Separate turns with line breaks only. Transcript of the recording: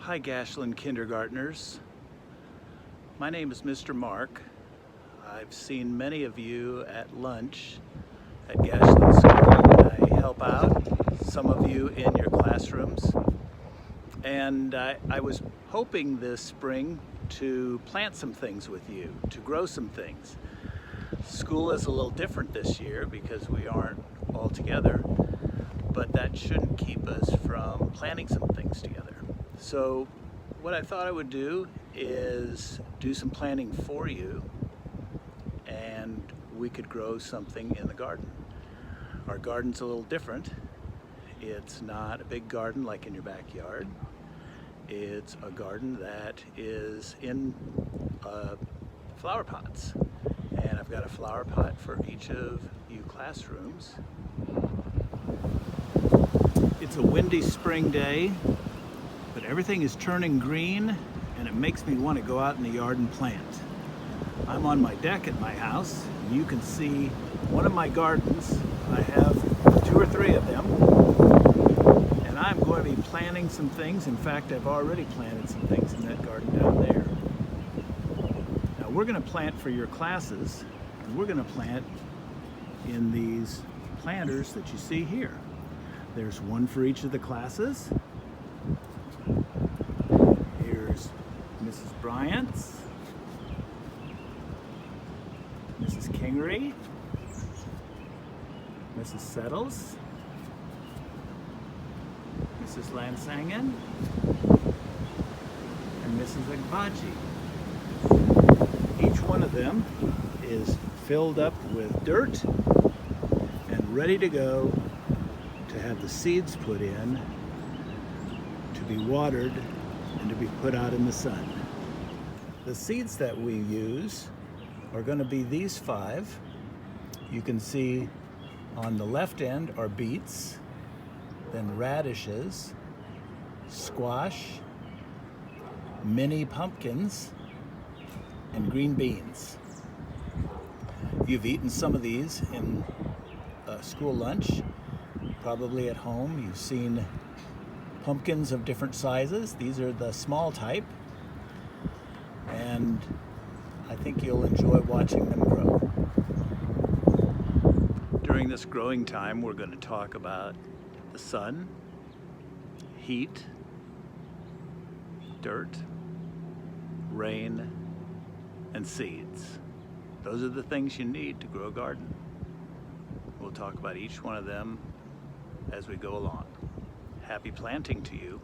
Hi Gashland kindergartners. My name is Mr. Mark. I've seen many of you at lunch at Gashland School. I help out some of you in your classrooms. And I was hoping this spring to plant some things with you, to grow some things. School is a little different this year because we aren't all together, but that shouldn't keep us from planting some things together. So what I thought I would do is do some planting for you, and we could grow something in the garden. Our garden's a little different. It's not a big garden like in your backyard. It's a garden that is in flower pots. And I've got a flower pot for each of you classrooms. It's a windy spring day, but everything is turning green and it makes me want to go out in the yard and plant. I'm on my deck at my house, and you can see one of my gardens. I have 2 or 3 of them, and I'm going to be planting some things. In fact, I've already planted some things in that garden down there. Now we're going to plant for your classes, and we're going to plant in these planters that you see here. There's one for each of the classes. Here's Mrs. Bryant's, Mrs. Kingery, Mrs. Settles, Mrs. Lansangan, and Mrs. Agbaji. Each one of them is filled up with dirt and ready to go to have the seeds put in, to be watered, and to be put out in the sun. The seeds that we use are going to be these 5. You can see on the left end are beets, then radishes, squash, mini pumpkins, and green beans. You've eaten some of these in school lunch. Probably at home you've seen pumpkins of different sizes. These are the small type, and I think you'll enjoy watching them grow. During this growing time, we're going to talk about the sun, heat, dirt, rain, and seeds. Those are the things you need to grow a garden. We'll talk about each one of them as we go along. Happy planting to you.